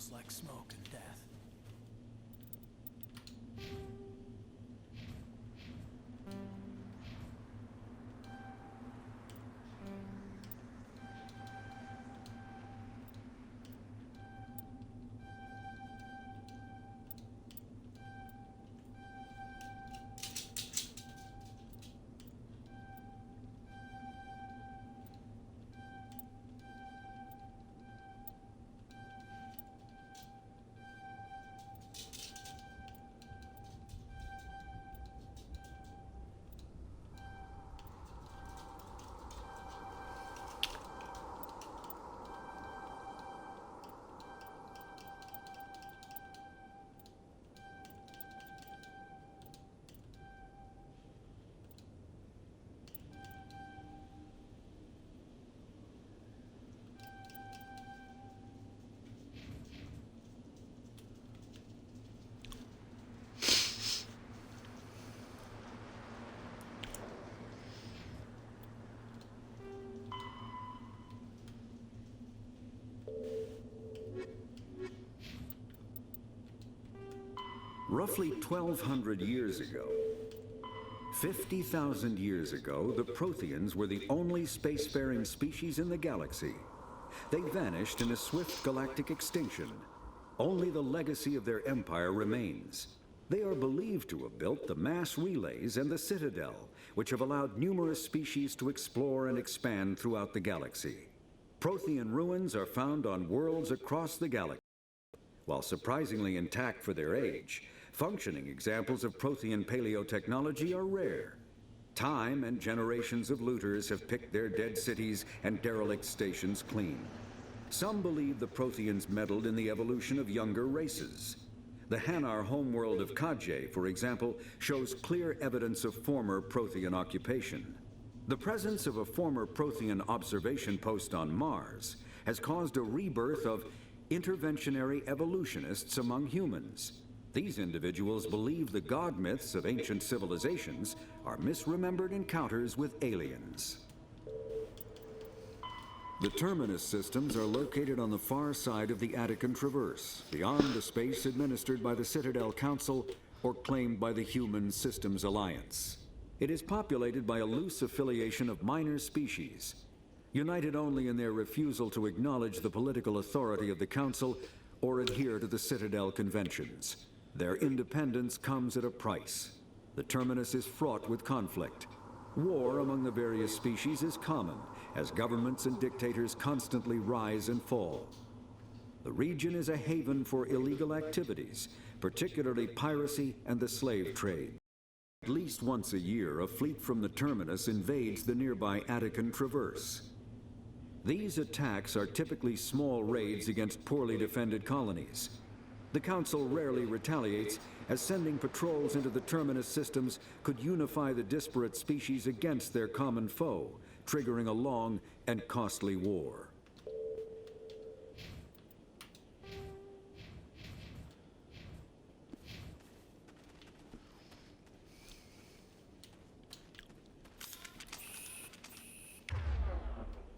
smells like smoke and death. Roughly 1,200 years ago, 50,000 years ago, the Protheans were the only spacefaring species in the galaxy. They vanished in a swift galactic extinction. Only the legacy of their empire remains. They are believed to have built the mass relays and the Citadel, which have allowed numerous species to explore and expand throughout the galaxy. Prothean ruins are found on worlds across the galaxy. While surprisingly intact for their age, functioning examples of Prothean paleotechnology are rare. Time and generations of looters have picked their dead cities and derelict stations clean. Some believe the Protheans meddled in the evolution of younger races. The Hanar homeworld of Kadje, for example, shows clear evidence of former Prothean occupation. The presence of a former Prothean observation post on Mars has caused a rebirth of interventionary evolutionists among humans. These individuals believe the god myths of ancient civilizations are misremembered encounters with aliens. The Terminus systems are located on the far side of the Attican Traverse, beyond the space administered by the Citadel Council or claimed by the Human Systems Alliance. It is populated by a loose affiliation of minor species, united only in their refusal to acknowledge the political authority of the Council or adhere to the Citadel conventions. Their independence comes at a price. The Terminus is fraught with conflict. War among the various species is common, as governments and dictators constantly rise and fall. The region is a haven for illegal activities, particularly piracy and the slave trade. At least once a year, a fleet from the Terminus invades the nearby Attican Traverse. These attacks are typically small raids against poorly defended colonies. The Council rarely retaliates, as sending patrols into the Terminus systems could unify the disparate species against their common foe, triggering a long and costly war.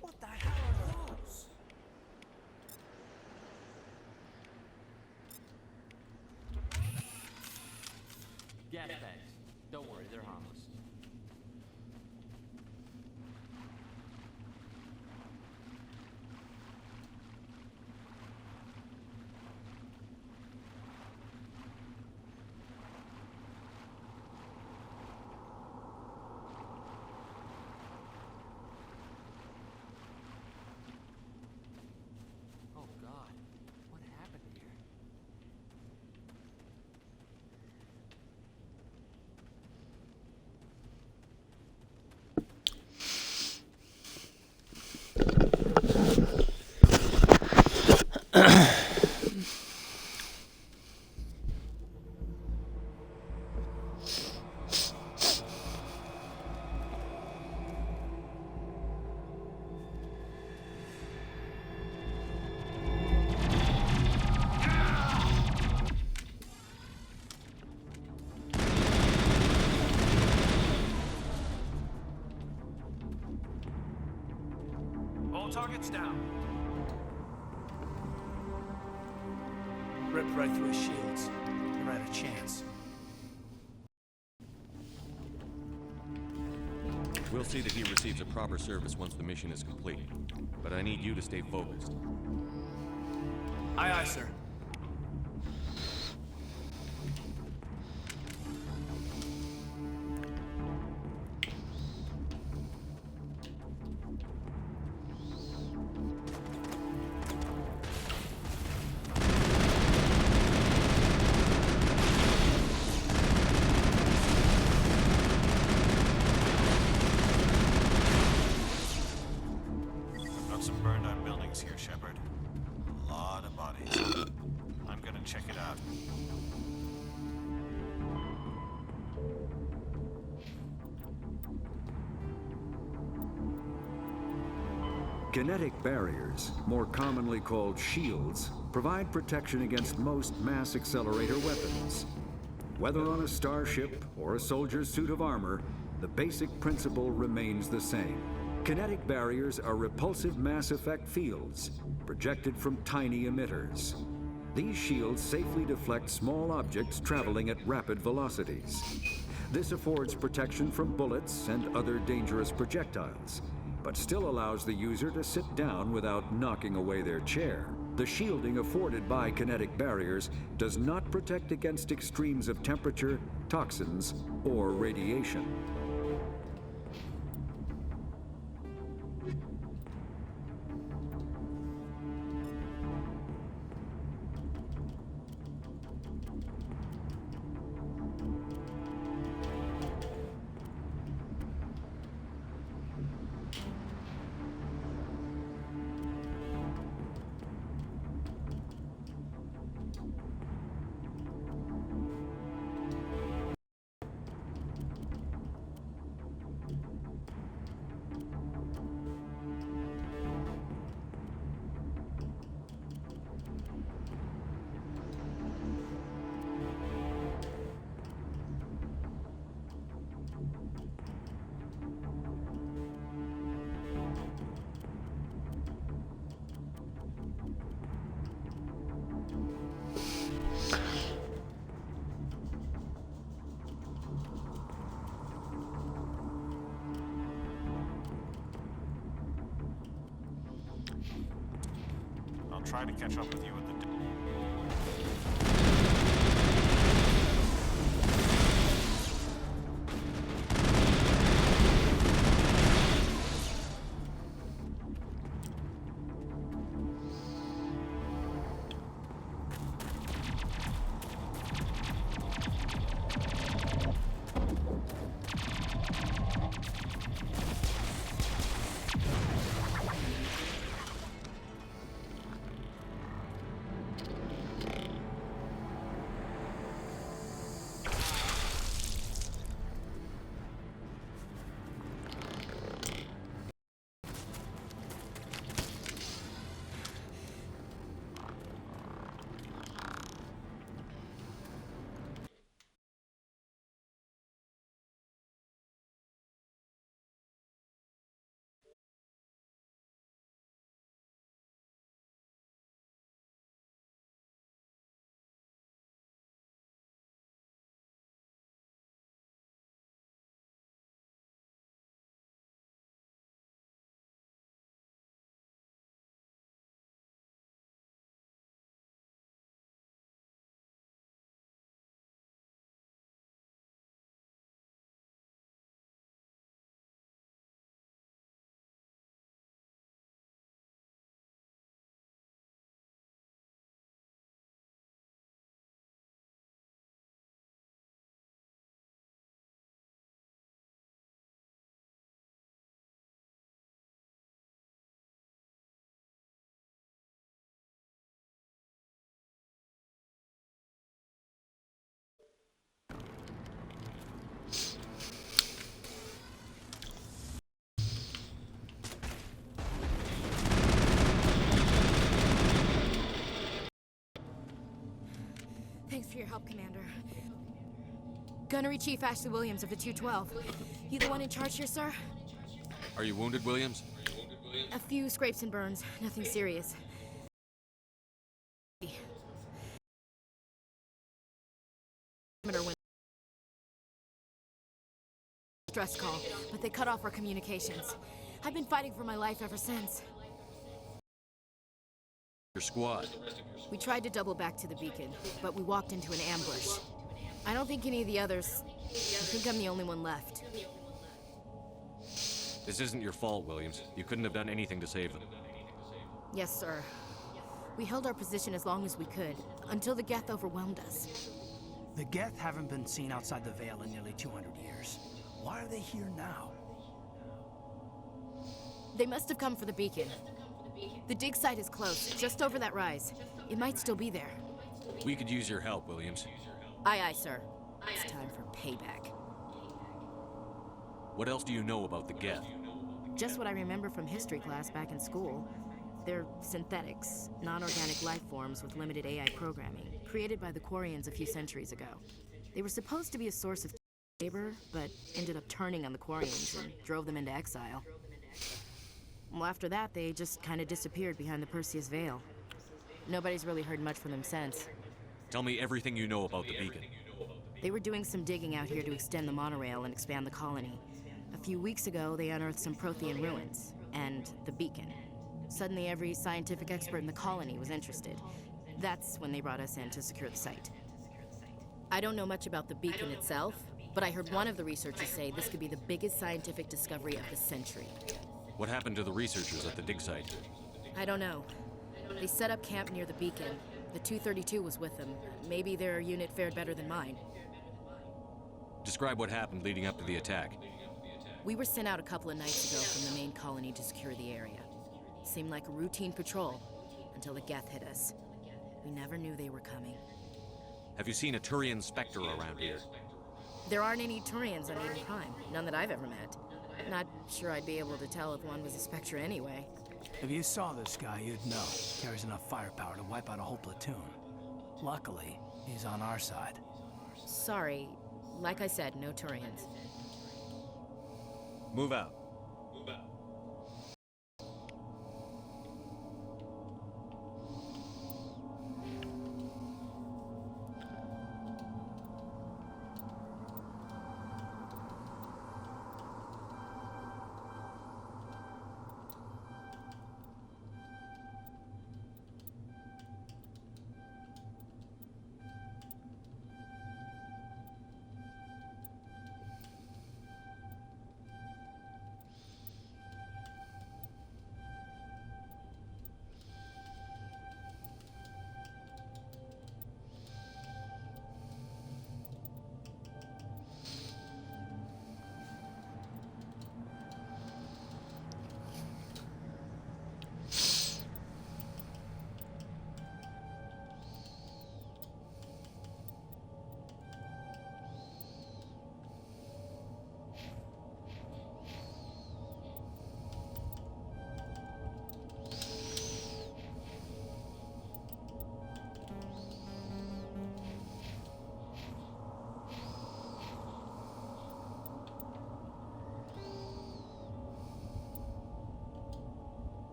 What the hell are those? Gas bags. Don't worry, they're harmless. Oh God, what happened here? All targets down. ripped right through his shields. Never had a chance. We'll see that he receives a proper service once the mission is complete. But I need you to stay focused. Aye, aye, sir. Got some burned out buildings here, Shepard. A lot of bodies. I'm gonna check it out. Kinetic barriers, more commonly called shields, provide protection against most mass accelerator weapons. Whether on a starship or a soldier's suit of armor, the basic principle remains the same. Kinetic barriers are repulsive mass effect fields, projected from tiny emitters. These shields safely deflect small objects traveling at rapid velocities. This affords protection from bullets and other dangerous projectiles, but still allows the user to sit down without knocking away their chair. The shielding afforded by kinetic barriers does not protect against extremes of temperature, toxins, or radiation. I'll try to catch up with you at the... Thanks for your help, Commander. Gunnery Chief Ashley Williams of the 212. You the one in charge here, sir? Are you wounded, Williams? A few scrapes and burns, nothing serious. distress call, but they cut off our communications. I've been fighting for my life ever since. Your squad. We tried to double back to the beacon, but we walked into an ambush. I don't think any of the others... I think I'm the only one left. This isn't your fault, Williams. You couldn't have done anything to save them. Yes, sir. We held our position as long as we could, until the Geth overwhelmed us. The Geth haven't been seen outside the Veil in nearly 200 years. Why are they here now? They must have come for the beacon. The dig site is close, just over that rise. It might still be there. We could use your help, Williams. Aye, aye, sir. It's time for payback. What else do you know about the Geth? Just what I remember from history class back in school. They're synthetics, non-organic life forms with limited AI programming, created by the Quarians a few centuries ago. They were supposed to be a source of labor, but ended up turning on the Quarians and drove them into exile. Well, after that, they just kind of disappeared behind the Perseus Veil. Nobody's really heard much from them since. Tell me everything you know about the beacon. They were doing some digging out here to extend the monorail and expand the colony. A few weeks ago, they unearthed some Prothean ruins, and the beacon. Suddenly, every scientific expert in the colony was interested. That's when they brought us in to secure the site. I don't know much about the beacon itself, but I heard one of the researchers say this could be the biggest scientific discovery of the century. What happened to the researchers at the dig site? I don't know. They set up camp near the beacon. The 232 was with them. Maybe their unit fared better than mine. Describe what happened leading up to the attack. We were sent out a couple of nights ago from the main colony to secure the area. Seemed like a routine patrol, until the Geth hit us. We never knew they were coming. Have you seen a Turian Spectre around here? There aren't any Turians on Eden Prime. None that I've ever met. Not sure I'd be able to tell if one was a Spectre anyway. If you saw this guy, you'd know. Carries enough firepower to wipe out a whole platoon. Luckily, he's on our side. Sorry. Like I said, no Turians. Move out.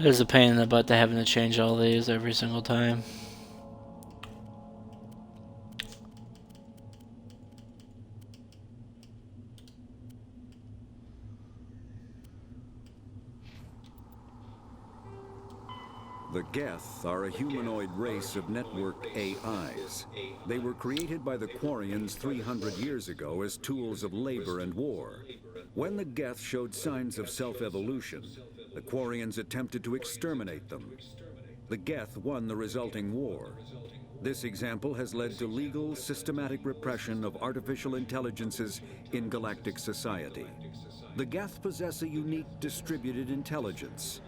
It is a pain in the butt to having to change all these every single time. The Geth are a humanoid race of networked AIs. They were created by the Quarians 300 years ago as tools of labor and war. When the Geth showed signs of self-evolution, the Quarians attempted to exterminate them. The Geth won the resulting war. This example has led to legal, systematic repression of artificial intelligences in galactic society. The Geth possess a unique distributed intelligence.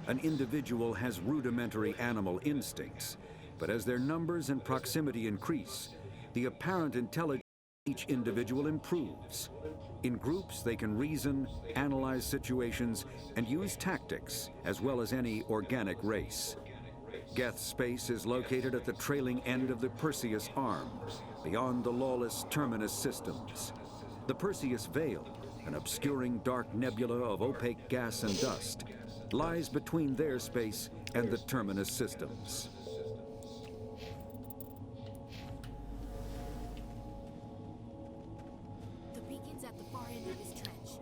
An individual has rudimentary animal instincts, but as their numbers and proximity increase, the apparent intelligence each individual improves. In groups, they can reason, analyze situations, and use tactics, as well as any organic race. Geth space is located at the trailing end of the Perseus Arm, beyond the lawless Terminus systems. The Perseus Veil, an obscuring dark nebula of opaque gas and dust, lies between their space and the Terminus systems. The beacon's at the far end of this trench.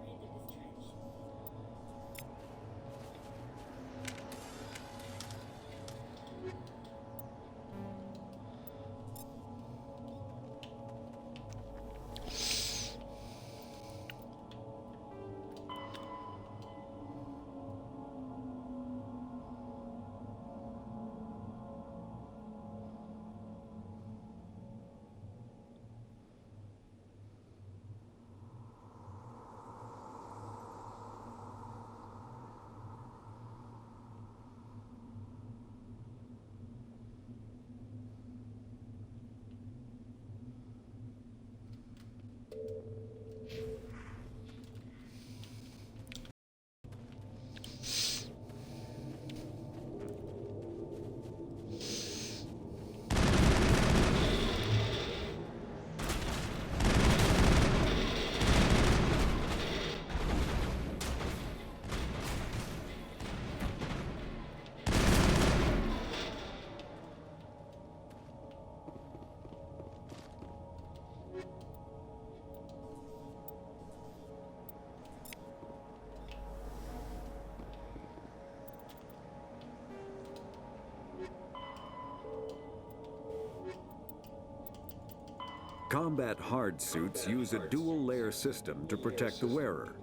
Combat hard suits use a dual-layer system to protect the wearer.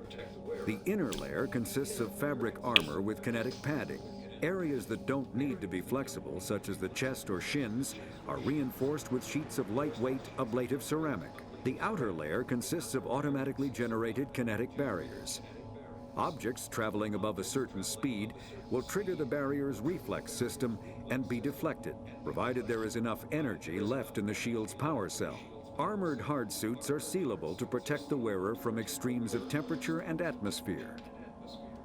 The inner layer consists of fabric armor with kinetic padding. Areas that don't need to be flexible, such as the chest or shins, are reinforced with sheets of lightweight, ablative ceramic. The outer layer consists of automatically generated kinetic barriers. Objects traveling above a certain speed will trigger the barrier's reflex system and be deflected, provided there is enough energy left in the shield's power cell. Armored hard suits are sealable to protect the wearer from extremes of temperature and atmosphere.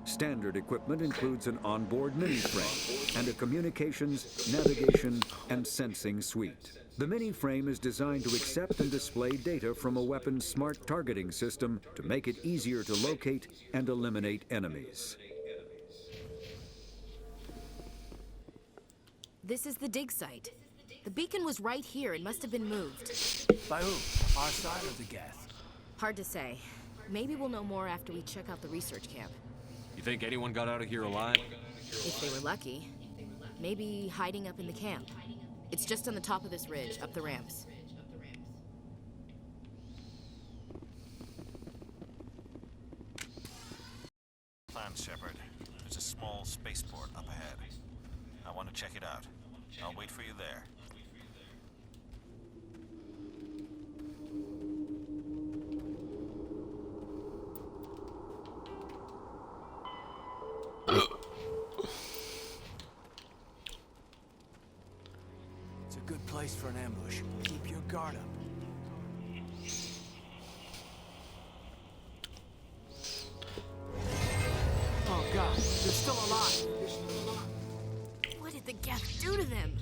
Standard equipment includes an onboard mini-frame and a communications, navigation, and sensing suite. The mini-frame is designed to accept and display data from a weapon's smart targeting system to make it easier to locate and eliminate enemies. This is the dig site. The beacon was right here and must have been moved. By who? Our side or the Geth? Hard to say. Maybe we'll know more after we check out the research camp. You think anyone got out of here alive? If they were lucky. Maybe hiding up in the camp. It's just on the top of this ridge, up the ramps. Plan, Shepard. There's a small spaceport up ahead. I want to check it out. I'll wait for you there. It's a good place for an ambush. Keep your guard up. Oh God, they're still alive. What did the Geth do to them?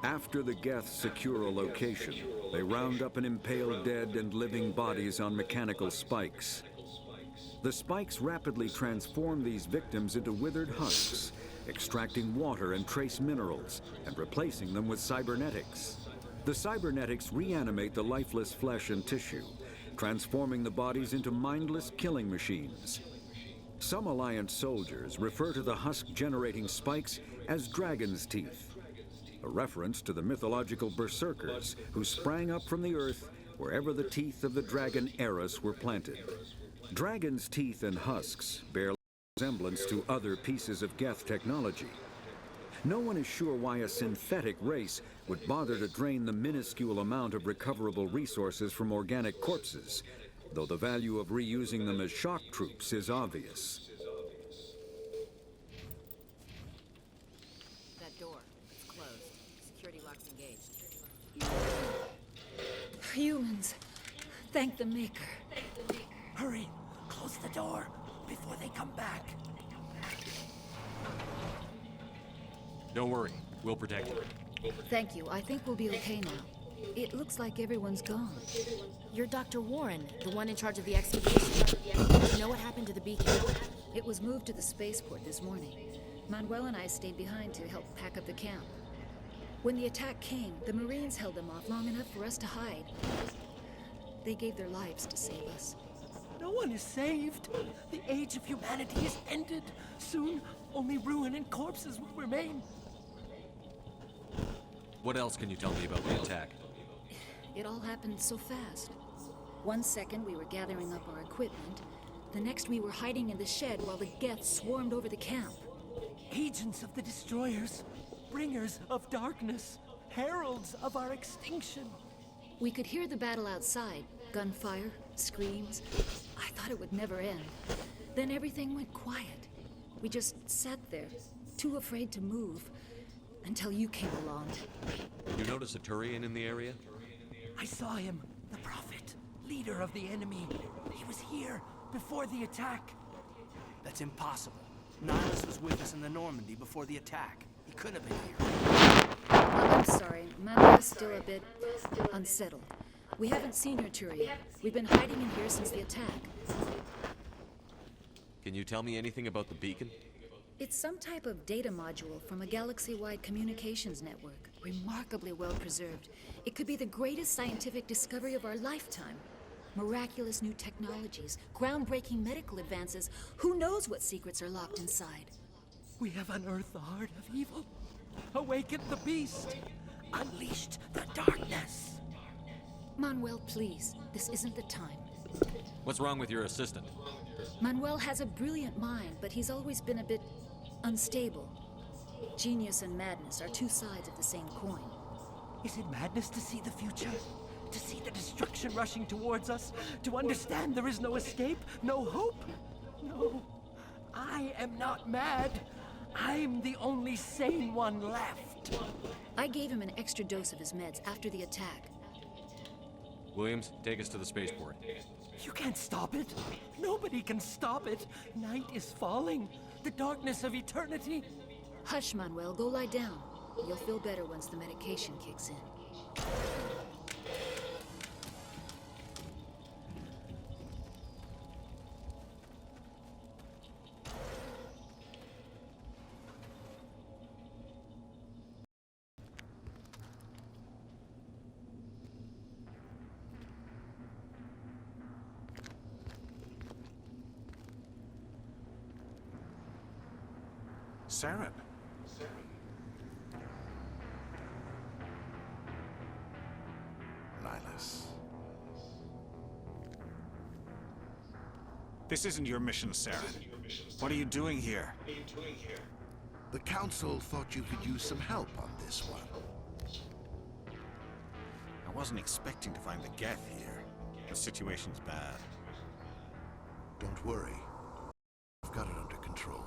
After the Geth secure a location, they round up and impale dead and living bodies on mechanical spikes. The spikes rapidly transform these victims into withered husks, extracting water and trace minerals and replacing them with cybernetics. The cybernetics reanimate the lifeless flesh and tissue, transforming the bodies into mindless killing machines. Some Alliance soldiers refer to the husk-generating spikes as dragon's teeth, a reference to the mythological berserkers who sprang up from the earth wherever the teeth of the dragon Eris were planted. Dragon's teeth and husks bear resemblance to other pieces of Geth technology. No one is sure why a synthetic race would bother to drain the minuscule amount of recoverable resources from organic corpses, though the value of reusing them as shock troops is obvious. That door, it's closed. Security lock's engaged. Humans. Thank the Maker. Hurry! Close the door before they come back. Don't worry, we'll protect you. Thank you. I think we'll be okay now. It looks like everyone's gone. You're Dr. Warren, the one in charge of the excavation. You know what happened to the beacon? It was moved to the spaceport this morning. Manuel and I stayed behind to help pack up the camp. When the attack came, the Marines held them off long enough for us to hide. They gave their lives to save us. No one is saved. The age of humanity is ended. Soon, only ruin and corpses will remain. What else can you tell me about the attack? It all happened so fast. 1 second we were gathering up our equipment. The next we were hiding in the shed while the Geth swarmed over the camp. Agents of the destroyers, bringers of darkness, heralds of our extinction. We could hear the battle outside. Gunfire, screams. I thought it would never end. Then everything went quiet. We just sat there, too afraid to move, until you came along. You notice a Turian in the area? I saw him, the Prophet, leader of the enemy. He was here before the attack. That's impossible. Nihilus was with us in the Normandy before the attack. He couldn't have been here. I'm sorry, Manuel's still a bit unsettled. We haven't seen her, Turia. We've been hiding in here since the attack. Can you tell me anything about the beacon? It's some type of data module from a galaxy-wide communications network. Remarkably well preserved. It could be the greatest scientific discovery of our lifetime. Miraculous new technologies, groundbreaking medical advances. Who knows what secrets are locked inside? We have unearthed the heart of evil, awakened the beast, unleashed the darkness. Manuel, please. This isn't the time. What's wrong with your assistant? Manuel has a brilliant mind, but he's always been a bit unstable. Genius and madness are two sides of the same coin. Is it madness to see the future? To see the destruction rushing towards us? To understand there is no escape? No hope? No. I am not mad. I'm the only sane one left. I gave him an extra dose of his meds after the attack. Williams, take us to the spaceport. You can't stop it. Nobody can stop it. Night is falling. The darkness of eternity. Hush, Manuel. Go lie down. You'll feel better once the medication kicks in. Saren. Nihilus. This isn't your mission, Saren. What are you doing here? The Council thought you could use some help on this one. I wasn't expecting to find the Geth here. The situation's bad. Don't worry. I've got it under control.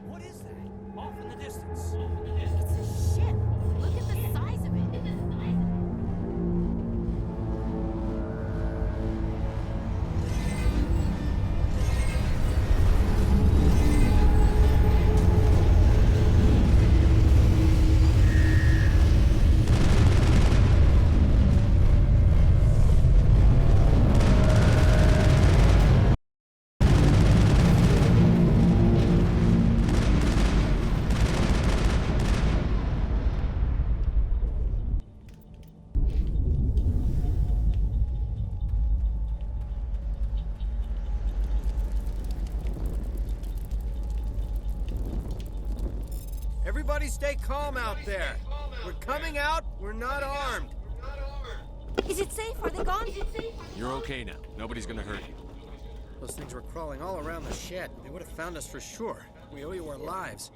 What is that? Off in the distance. It's a ship. Look at the size of it. Everybody stay calm out there. We're coming out, we're not armed. Is it safe? Are they gone? You're okay now. Nobody's gonna hurt you. Those things were crawling all around the shed. They would have found us for sure. We owe you our lives.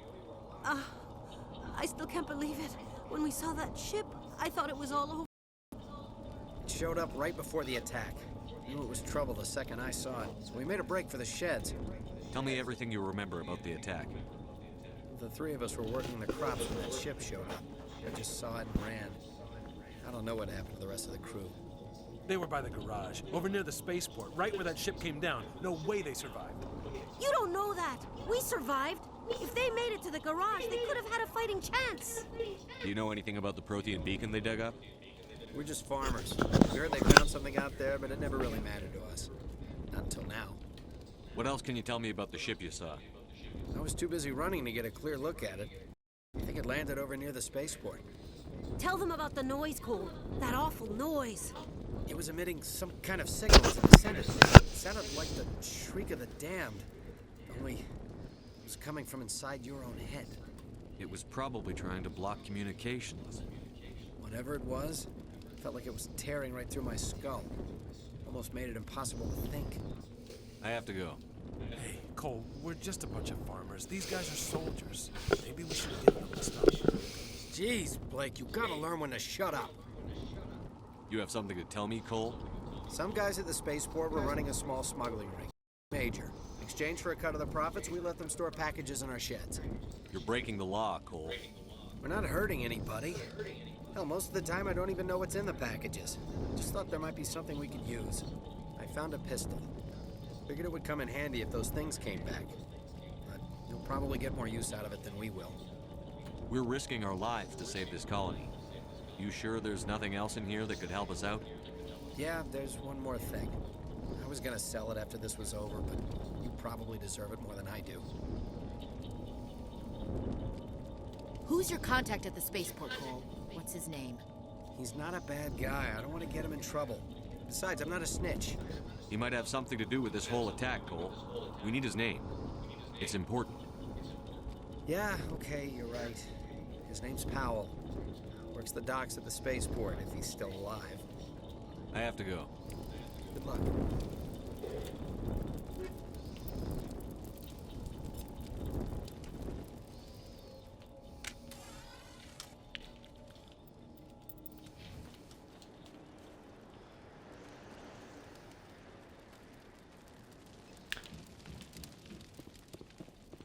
I still can't believe it. When we saw that ship, I thought it was all over. It showed up right before the attack. Knew it was trouble the second I saw it, so we made a break for the sheds. Tell me everything you remember about the attack. The three of us were working the crops when that ship showed up. I just saw it and ran. I don't know what happened to the rest of the crew. They were by the garage, over near the spaceport, right where that ship came down. No way they survived. You don't know that. We survived. If they made it to the garage, they could have had a fighting chance. Do you know anything about the Prothean beacon they dug up? We're just farmers. We heard they found something out there, but it never really mattered to us. Not until now. What else can you tell me about the ship you saw? I was too busy running to get a clear look at it. I think it landed over near the spaceport. Tell them about the noise, Cole. That awful noise. It was emitting some kind of signal as it descended. It sounded like the shriek of the damned. Only it was coming from inside your own head. It was probably trying to block communications. Whatever it was, felt like it was tearing right through my skull. Almost made it impossible to think. I have to go. Hey, Cole, we're just a bunch of farmers. These guys are soldiers. Maybe we should give them the stuff. Jeez, Blake, you gotta learn when to shut up. You have something to tell me, Cole? Some guys at the spaceport were running a small smuggling ring. Major. In exchange for a cut of the profits, we let them store packages in our sheds. You're breaking the law, Cole. We're not hurting anybody. Hell, most of the time I don't even know what's in the packages. Just thought there might be something we could use. I found a pistol. Figured it would come in handy if those things came back. But you'll probably get more use out of it than we will. We're risking our lives to save this colony. You sure there's nothing else in here that could help us out? Yeah, there's one more thing. I was gonna sell it after this was over, but you probably deserve it more than I do. Who's your contact at the spaceport, Cole? What's his name? He's not a bad guy. I don't want to get him in trouble. Besides, I'm not a snitch. He might have something to do with this whole attack, Cole. We need his name. It's important. Yeah, okay, you're right. His name's Powell. Works the docks at the spaceport, if he's still alive. I have to go. Good luck.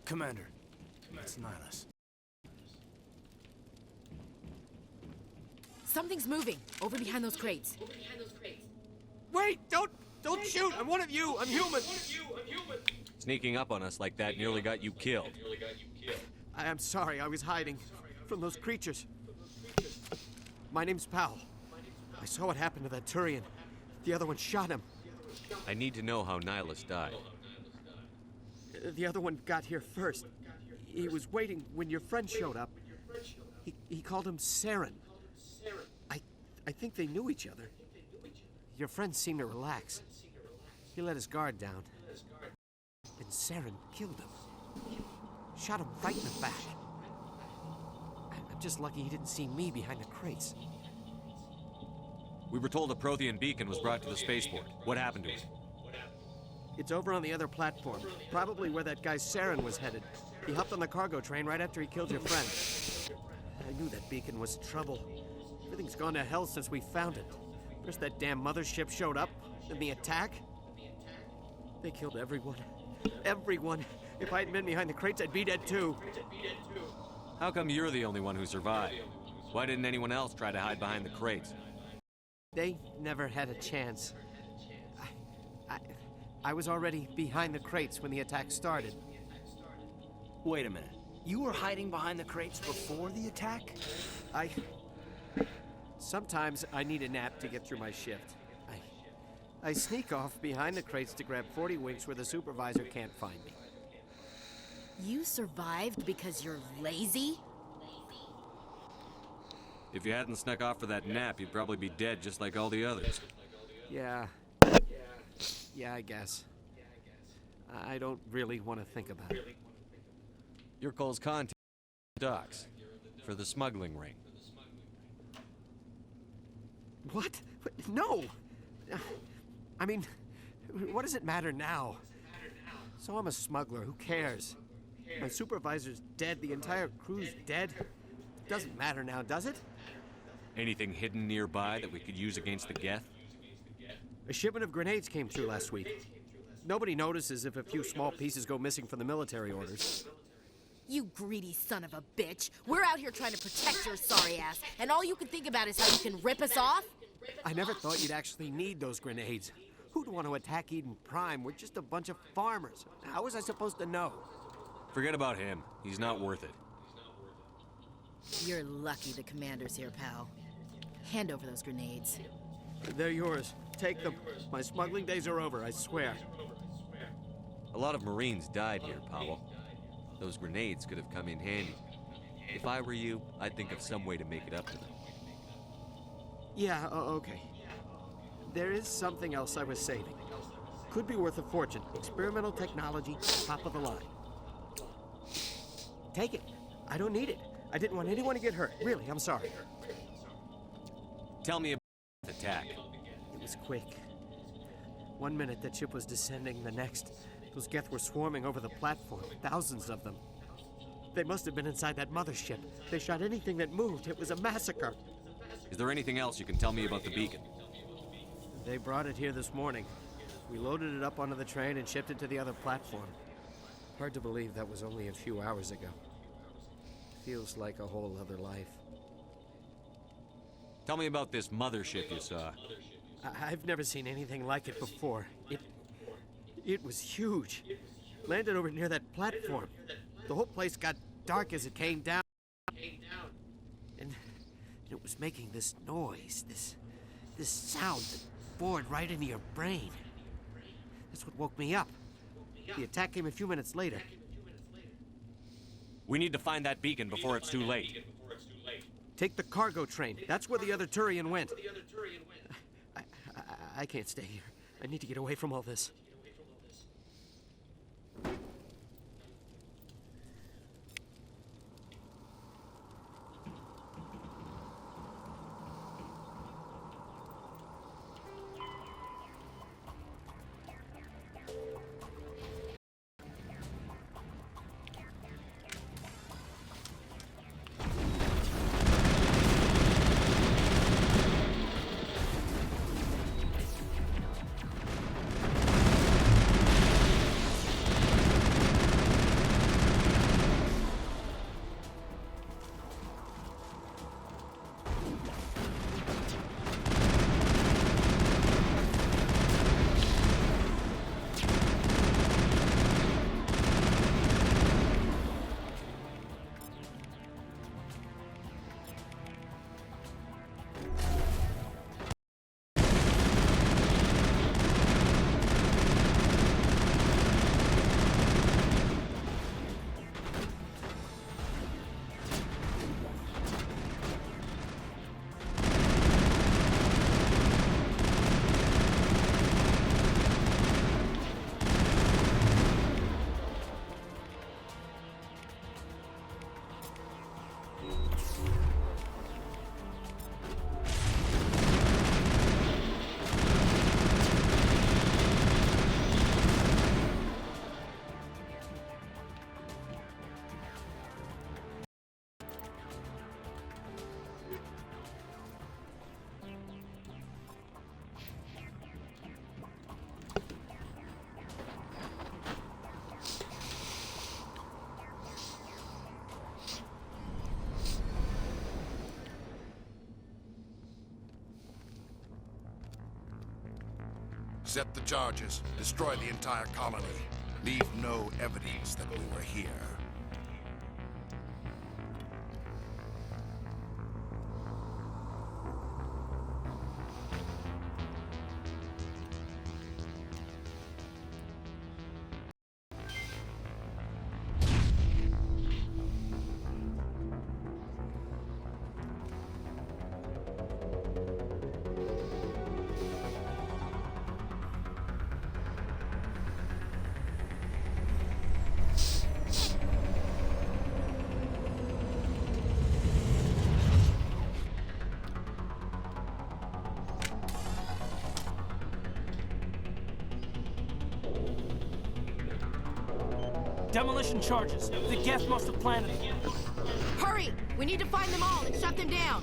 Commander, it's Nihilus. Something's moving over behind those crates. Wait! Don't shoot! I'm one of you! I'm human! Sneaking up on us like that nearly got you killed. I am sorry, I was hiding from those creatures. My name's Powell. I saw what happened to that Turian. The other one shot him. I need to know how Nihilus died. The other one got here first. He was waiting when your friend showed up. He called him Saren. I think they knew each other. Your friend seemed to relax. He let his guard down. And Saren killed him. Shot him right in the back. I'm just lucky he didn't see me behind the crates. We were told a Prothean beacon was brought to the spaceport. What happened to it? It's over on the other platform. Probably where that guy Saren was headed. He hopped on the cargo train right after he killed your friend. I knew that beacon was trouble. Everything's gone to hell since we found it. First that damn mothership showed up, then the attack. They killed everyone. Everyone. If I hadn't been behind the crates, I'd be dead too. How come you're the only one who survived? Why didn't anyone else try to hide behind the crates? They never had a chance. I was already behind the crates when the attack started. Wait a minute. You were hiding behind the crates before the attack? Sometimes I need a nap to get through my shift. I sneak off behind the crates to grab 40 winks where the supervisor can't find me. You survived because you're lazy? If you hadn't snuck off for that nap, you'd probably be dead just like all the others. Yeah, I guess. I don't really want to think about it. You're Cole's contact. Docks. for the smuggling ring. What? No! I mean, what does it matter now? So I'm a smuggler, who cares? My supervisor's dead, the entire crew's dead. Doesn't matter now, does it? Anything hidden nearby that we could use against the Geth? A shipment of grenades came through last week. Nobody notices if a few small pieces go missing from the military orders. You greedy son of a bitch. We're out here trying to protect your sorry ass, and all you can think about is how you can rip us off? I never thought you'd actually need those grenades. Who'd want to attack Eden Prime? We're just a bunch of farmers. How was I supposed to know? Forget about him. He's not worth it. You're lucky the commander's here, pal. Hand over those grenades. They're yours. Take them. My smuggling days are over, I swear. A lot of Marines died here, Powell. Those grenades could have come in handy. If I were you, I'd think of some way to make it up to them. Yeah, okay. There is something else I was saving. Could be worth a fortune. Experimental technology, top of the line. Take it. I don't need it. I didn't want anyone to get hurt. Really, I'm sorry. Tell me about the attack. It was quick. 1 minute that ship was descending, the next, those Geth were swarming over the platform. Thousands of them. They must have been inside that mothership. They shot anything that moved. It was a massacre. Is there anything else you can tell me about the beacon? They brought it here this morning. We loaded it up onto the train and shipped it to the other platform. Hard to believe that was only a few hours ago. Feels like a whole other life. Tell me about this mothership you saw. I've never seen anything like it before. It was huge. Landed over near that platform. The whole place got dark as it came down. And it was making this noise, this sound that bored right into your brain. That's what woke me up. The attack came a few minutes later. We need to find that beacon before it's too late. Take the cargo train. That's where the other Turian went. I can't stay here. I need to get away from all this. Set the charges. Destroy the entire colony. Leave no evidence that we were here. Demolition charges. The Geth must have planted them. Hurry! We need to find them all and shut them down.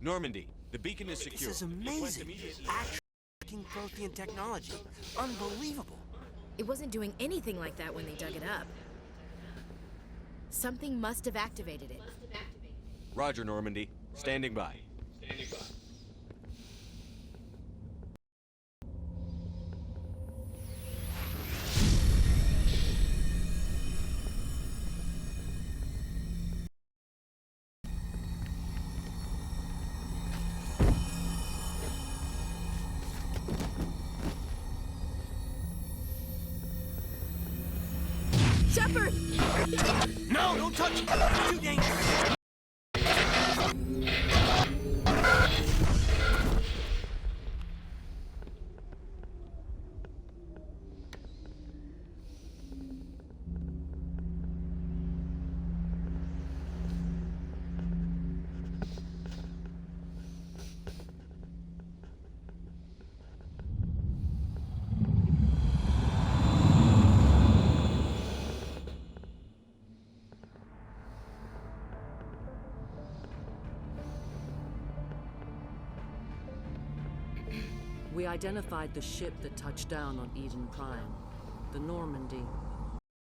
Normandy, the beacon is secure. This is amazing. Actual Prothean technology. Unbelievable. It wasn't doing anything like that when they dug it up. Something must have activated it. Roger, Normandy. Standing by. Shepard! No, don't touch it! It's too dangerous! We identified the ship that touched down on Eden Prime, the Normandy,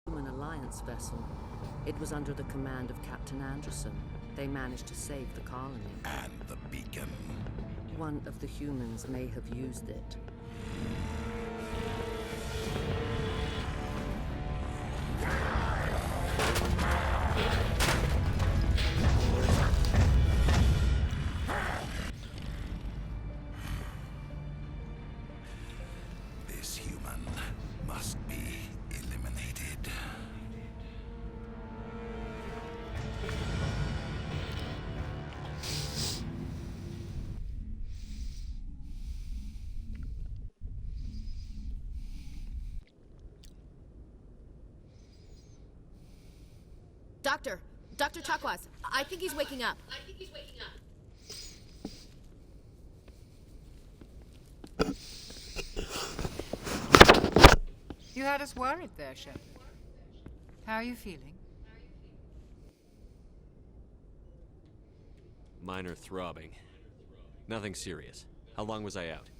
Human Alliance vessel. It was under the command of Captain Anderson. They managed to save the colony. And the beacon. One of the humans may have used it. This human must be eliminated. Dr. Chakwas, I think he's waking up. You had us worried there, Shepard. How are you feeling? Minor throbbing. Nothing serious. How long was I out?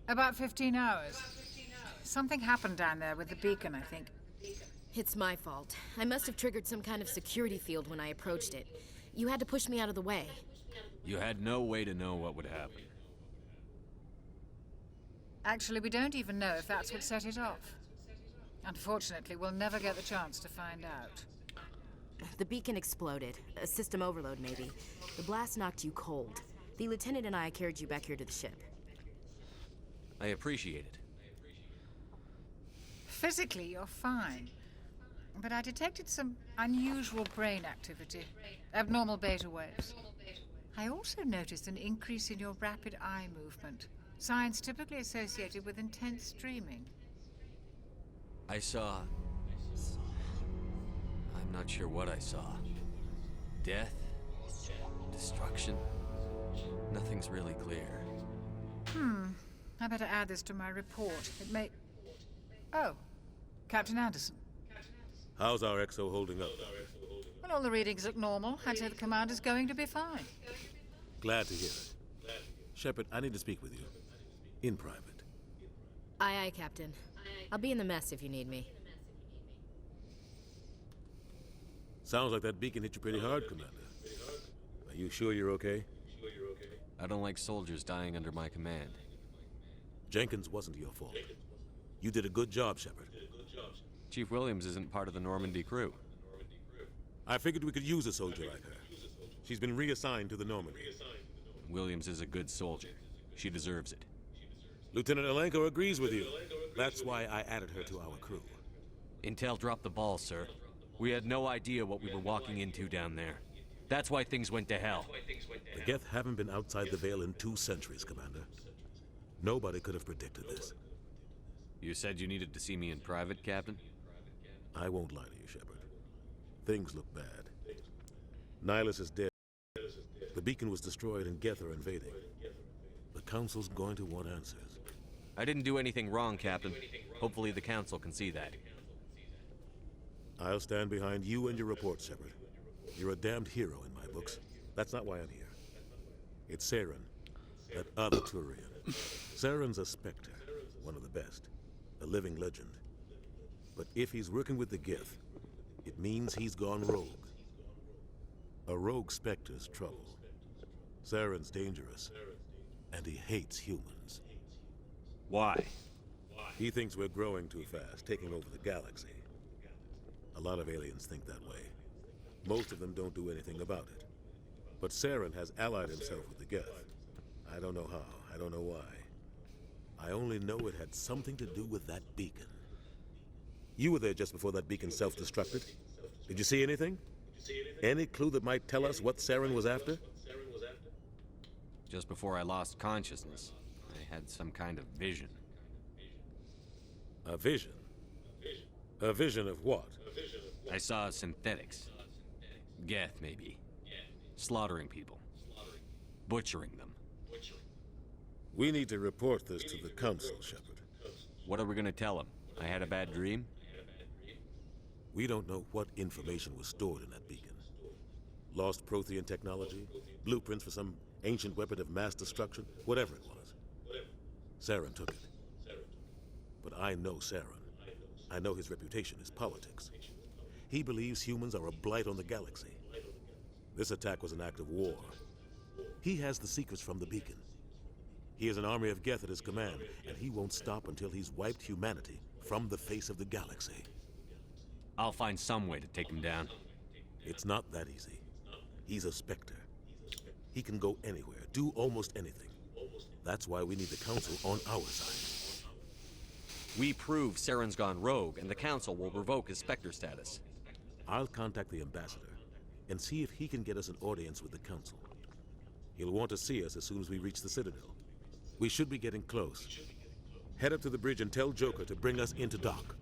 About 15 hours. Something happened down there with the beacon, I think. It's my fault. I must have triggered some kind of security field when I approached it. You had to push me out of the way. You had no way to know what would happen. Actually, we don't even know if that's what set it off. Unfortunately, we'll never get the chance to find out. The beacon exploded. A system overload, maybe. The blast knocked you cold. The lieutenant and I carried you back here to the ship. I appreciate it. Physically, you're fine. But I detected some unusual brain activity. Abnormal beta waves. I also noticed an increase in your rapid eye movement. Signs typically associated with intense dreaming. I saw... I'm not sure what I saw. Death? Destruction? Nothing's really clear. I better add this to my report. It may... Oh, Captain Anderson. How's our XO holding up? Well, all the readings look normal. I'd say the commander's going to be fine. Glad to hear it. Shepard, I need to speak with you. In private. Aye, aye, Captain. I'll be in the mess if you need me. Sounds like that beacon hit you pretty hard, Commander. Are you sure you're okay? I don't like soldiers dying under my command. Jenkins wasn't your fault. You did a good job, Shepard. Chief Williams isn't part of the Normandy crew. I figured we could use a soldier like her. She's been reassigned to the Normandy. Williams is a good soldier. She deserves it. Lieutenant Alenko agrees with you. That's why I added her to our crew. Intel dropped the ball, sir. We had no idea what we were walking into down there. That's why things went to hell. The Geth haven't been outside the Veil in 2 centuries, Commander. Nobody could have predicted this. You said you needed to see me in private, Captain? I won't lie to you, Shepard. Things look bad. Nihilus is dead. The beacon was destroyed and Geth are invading. The Council's going to want answers. I didn't do anything wrong, Captain. Hopefully the Council can see that. I'll stand behind you and your report, Shepard. You're a damned hero in my books. That's not why I'm here. It's Saren, that other Turian. Saren's a Spectre, one of the best. A living legend. But if he's working with the Geth, it means he's gone rogue. A rogue Spectre's trouble. Saren's dangerous, and he hates humans. Why? He thinks we're growing too fast, taking over the galaxy. A lot of aliens think that way. Most of them don't do anything about it. But Saren has allied himself with the Geth. I don't know how, I don't know why. I only know it had something to do with that beacon. You were there just before that beacon self-destructed. Did you see anything? Any clue that might tell us what Saren was after? Just before I lost consciousness, I had some kind of vision. A vision? A vision of what? I saw synthetics. Geth, maybe. Slaughtering people. Butchering them. We need to report this to the Council, Shepard. What are we gonna tell them? I had a bad dream? We don't know what information was stored in that beacon. Lost Prothean technology? Blueprints for some ancient weapon of mass destruction? Whatever it was. Saren took it. But I know Saren. I know his reputation is politics. He believes humans are a blight on the galaxy. This attack was an act of war. He has the secrets from the beacon. He has an army of Geth at his command, and he won't stop until he's wiped humanity from the face of the galaxy. I'll find some way to take him down. It's not that easy. He's a Spectre. He can go anywhere, do almost anything. That's why we need the Council on our side. We prove Saren's gone rogue, and the Council will revoke his Spectre status. I'll contact the Ambassador and see if he can get us an audience with the Council. He'll want to see us as soon as we reach the Citadel. We should be getting close. Head up to the bridge and tell Joker to bring us into dock.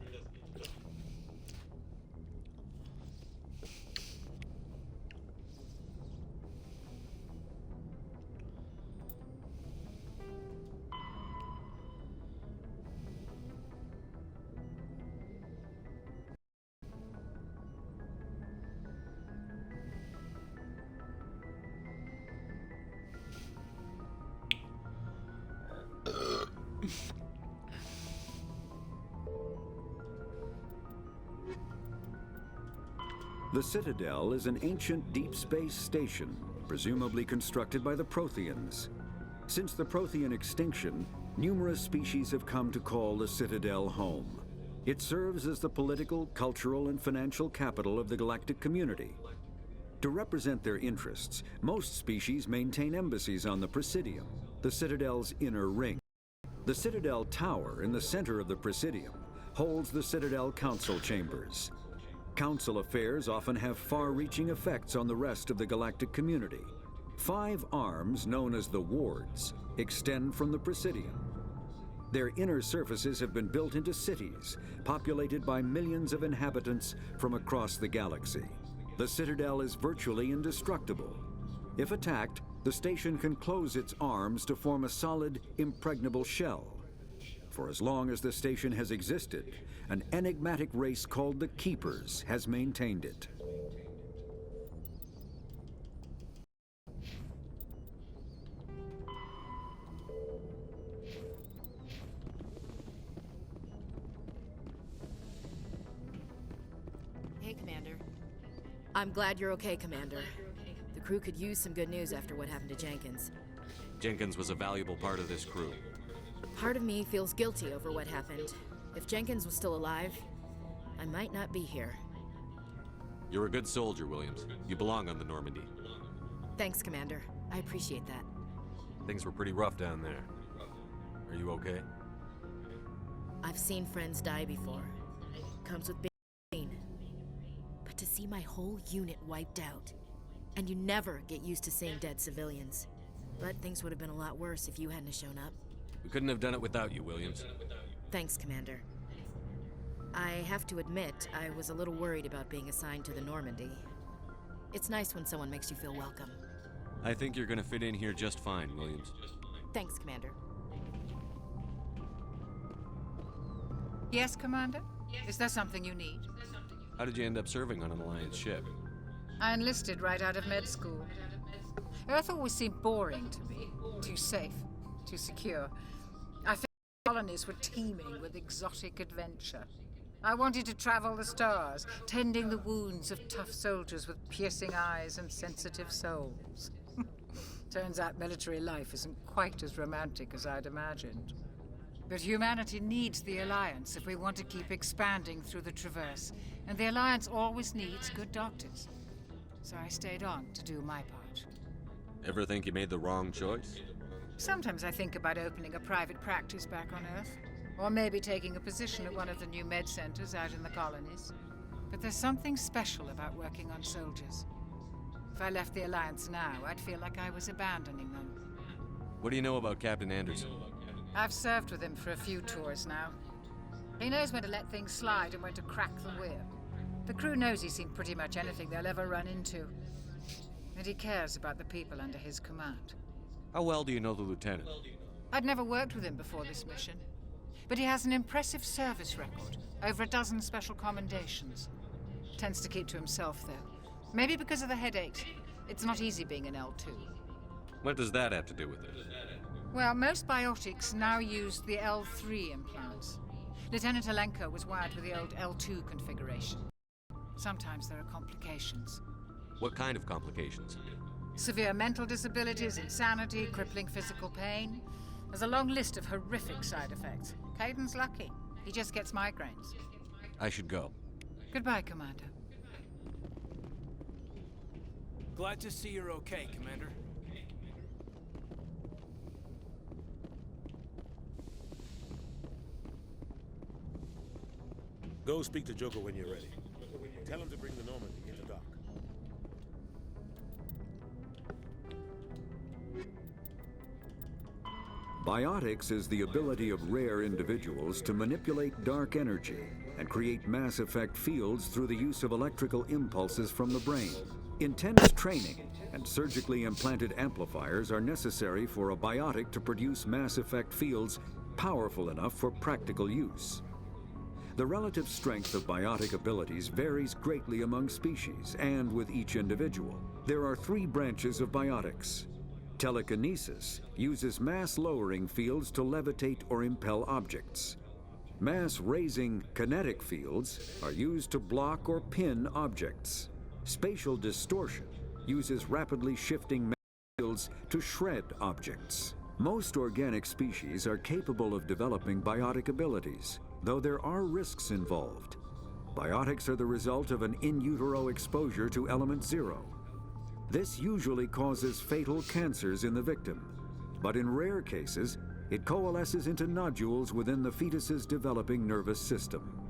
The Citadel is an ancient deep space station, presumably constructed by the Protheans. Since the Prothean extinction, numerous species have come to call the Citadel home. It serves as the political, cultural, and financial capital of the galactic community. To represent their interests, most species maintain embassies on the Presidium, the Citadel's inner ring. The Citadel Tower in the center of the Presidium holds the Citadel Council Chambers. Council affairs often have far-reaching effects on the rest of the galactic community. 5 arms, known as the Wards, extend from the Presidium. Their inner surfaces have been built into cities, populated by millions of inhabitants from across the galaxy. The Citadel is virtually indestructible. If attacked, the station can close its arms to form a solid, impregnable shell. For as long as the station has existed, an enigmatic race called the Keepers has maintained it. Hey, Commander. I'm glad you're okay, Commander. The crew could use some good news after what happened to Jenkins. Jenkins was a valuable part of this crew. Part of me feels guilty over what happened. If Jenkins was still alive, I might not be here. You're a good soldier, Williams. You belong on the Normandy. Thanks, Commander. I appreciate that. Things were pretty rough down there. Are you okay? I've seen friends die before. Comes with big pain. But to see my whole unit wiped out, and you never get used to seeing dead civilians. But things would have been a lot worse if you hadn't shown up. We couldn't have done it without you, Williams. Thanks, Commander. I have to admit, I was a little worried about being assigned to the Normandy. It's nice when someone makes you feel welcome. I think you're gonna fit in here just fine, Williams. Thanks, Commander. Yes, Commander? Is there something you need? How did you end up serving on an Alliance ship? I enlisted right out of med school. Earth always seemed boring to me. Too safe, too secure. I felt colonies were teeming with exotic adventure. I wanted to travel the stars, tending the wounds of tough soldiers with piercing eyes and sensitive souls. Turns out military life isn't quite as romantic as I'd imagined. But humanity needs the Alliance if we want to keep expanding through the Traverse, and the Alliance always needs good doctors. So I stayed on to do my part. Ever think you made the wrong choice? Sometimes I think about opening a private practice back on Earth, or maybe taking a position at one of the new med centers out in the colonies. But there's something special about working on soldiers. If I left the Alliance now, I'd feel like I was abandoning them. What do you know about Captain Anderson? I've served with him for a few tours now. He knows when to let things slide and when to crack the whip. The crew knows he's seen pretty much anything they'll ever run into. And he cares about the people under his command. How well do you know the lieutenant? I'd never worked with him before this mission. But he has an impressive service record, over a dozen special commendations. Tends to keep to himself, though. Maybe because of the headaches. It's not easy being an L2. What does that have to do with it? Well, most biotics now use the L3 implants. Lieutenant Alenko was wired with the old L2 configuration. Sometimes there are complications. What kind of complications? Severe mental disabilities, insanity, crippling physical pain. There's a long list of horrific side effects. Caden's lucky. He just gets migraines. I should go. Goodbye, Commander. Glad to see you're okay, Commander. Go speak to Joker when you're ready. Tell him to bring the Normandy into dock. Biotics is the ability of rare individuals to manipulate dark energy and create mass effect fields through the use of electrical impulses from the brain. Intense training and surgically implanted amplifiers are necessary for a biotic to produce mass effect fields powerful enough for practical use. The relative strength of biotic abilities varies greatly among species and with each individual. There are 3 branches of biotics. Telekinesis uses mass-lowering fields to levitate or impel objects. Mass-raising kinetic fields are used to block or pin objects. Spatial distortion uses rapidly shifting fields to shred objects. Most organic species are capable of developing biotic abilities, though there are risks involved. Biotics are the result of an in utero exposure to element 0. This usually causes fatal cancers in the victim, but in rare cases, it coalesces into nodules within the fetus's developing nervous system.